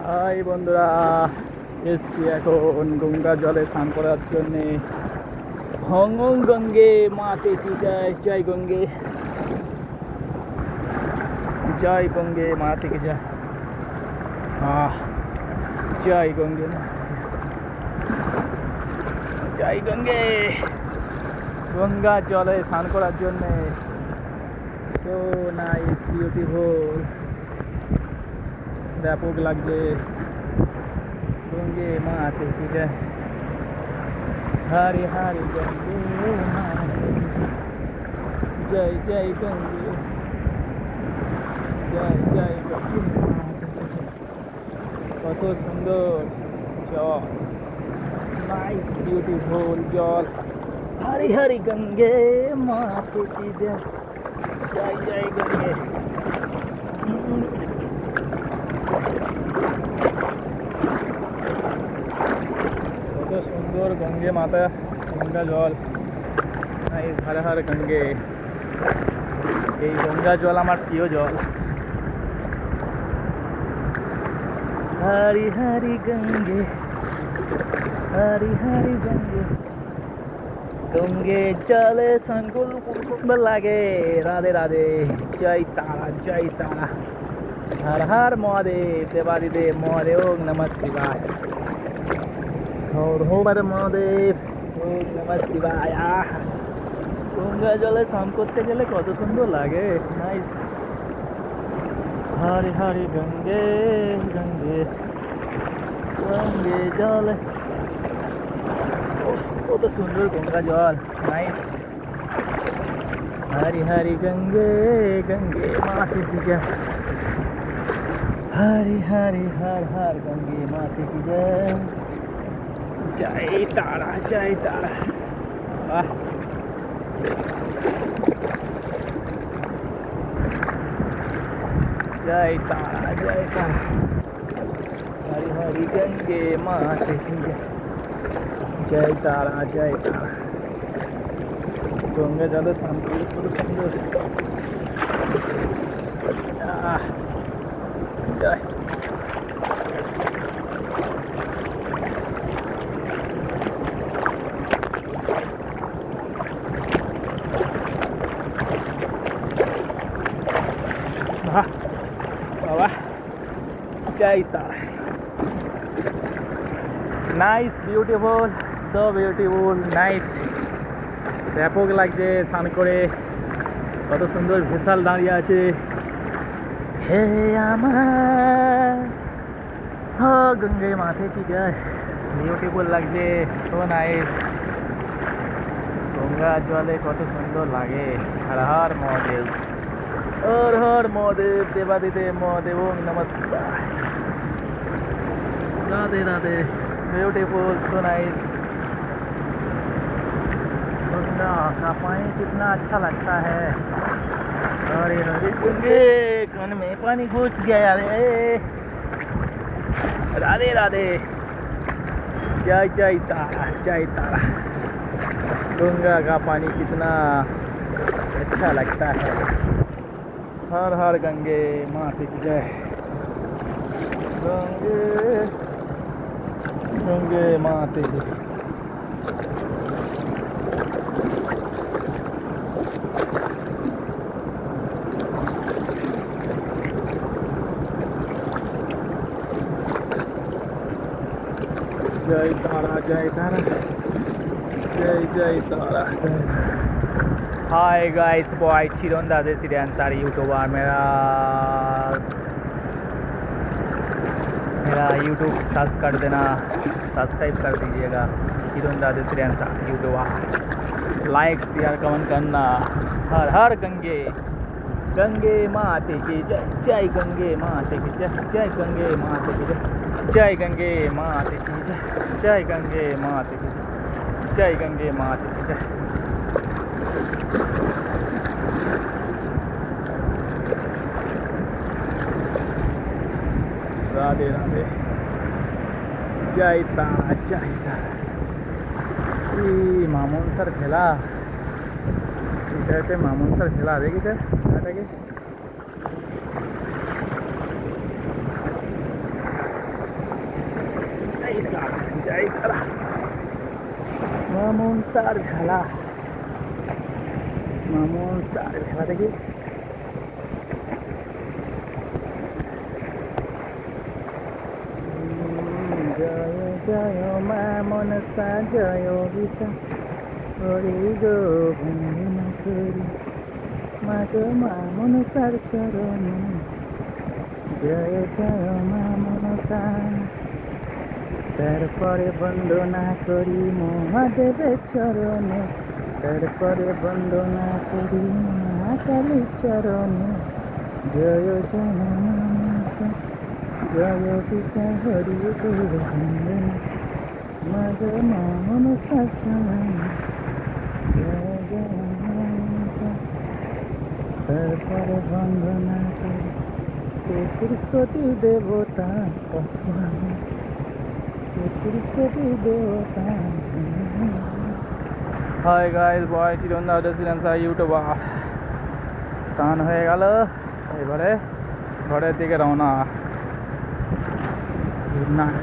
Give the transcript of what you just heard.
High বন্ধুরা, এসছি এখন গঙ্গা জলে স্নান করার জন্যে। হং হং গঙ্গে মাতে কি যায়, জয় গঙ্গে, জয় গঙ্গে মাতে কি যায়। জয় গঙ্গে, জয় গঙ্গে। গঙ্গা জলে স্নান করার জন্যে সো নাইস, বিউটিফুল, ব্যাপক লাগছে। गंगे माते की जय, हरि हरि गंगे माते की जय, जय गंगे, जय जय गंगे माते की जय। কত সুন্দর জল, নাইস বিউটিফুল জল। हरि हरि गंगे माते की जय, जय जय गंगे। কত সুন্দর গঙ্গে মাতা, গঙ্গা জল, এই হর হর গঙ্গে। এই গঙ্গা জল আমার প্রিয় জল। हरि हरि गंगे, हरि हरि गंगे। गंगे जले संकुल कुंभ लागे, राधे राधे, जय तारा, जय तारा। हर हर महादेव, देवादिदेव महादेव, ओम नमः शिवाय। হর মহাদেব, ওম নমঃ শিবায়। গঙ্গা জলে স্নান করতে গেলে কত সুন্দর লাগে, নাইস। হরি হরি গঙ্গে গঙ্গে, গঙ্গে জলে, কত সুন্দর গঙ্গা জল, নাইস। हरि हरि गंगे गंगे माते की जय, हरि हरि हर हर गंगे माते की जय, जय तारा, जय तारा। जय तारा, जय तारा। हरि हरि गंगे माते की जय, जय तारा, जय तारा। गंगा जल शांति सुंदर, जय। বাবা, জয় তারা। Nice, beautiful, so beautiful, nice. ব্যাপক লাগছে স্নান করে। কত সুন্দর ভেসাল দাঁড়িয়ে আছে। হে আমার হো গঙ্গে মাথে কি যায়, বিউটিফুল লাগছে, সো নাইস। গঙ্গা জলে কত সুন্দর লাগে। হর হর মহাদেব, हर हर महादेव, देवादिदेव महादेव, ओम नमः शिवाय। Radhe Radhe, beautiful, so nice. Ganga का पानी कितना अच्छा लगता है। अरे हरे गंगे, कान में पानी घुस गया यार। राधे राधे, जय जय तारा, जय तारा। गंगा का पानी कितना अच्छा लगता है। हर हर गंगे माते की जय, गंगे गंगे माते की जय तारा, जय तारा, जय जय तारा। हाय गाइस, बॉय चिरंदा देसी डांसर यूट्यूबर। मेरा यूट्यूब सर्च कर देना, सब्सक्राइब कर दीजिएगा। चिरंदा देसी dancer YouTuber. Like share comment करना। हर हर गंगे, गंगे माते की जय, जय गंगे माते की जय, जय गंगे माते की जय, जय गंगे माते की जय, जय गंगे माते की जय, जय गंगे माते की जय। राधे राधे, जय तारा, जय तारा। मामून सर खेला, मामून सर खेला देखी মামুনসার ঝালা, মামুনসার ঝালা দেখি। জয় জয় মা মনসা জয় গীতা হরি গো বন্দনা করি মা গো মা মনসার চরণে। জয় জয় মা মনসা, তারপরে বন্দনা করি মহাদেবের চরণে, তারপরে বন্দনা করি মা কালীর চরণে। জয় জয় মা মনসা জয় গীতা হরি গো বন্দনা মা গো মা মনসার চরণে। জয় জয় মা মনসা, তারপরে বন্দনা করি 33 কোটি দেবতা, 33 কোটি দেবতা। হাই গাইস, বয় চিরন্দা সিলেন্সার ইউটিউবার স্নান হয়ে গেল, এবারে ঘরের দিকে রওনা। Good night.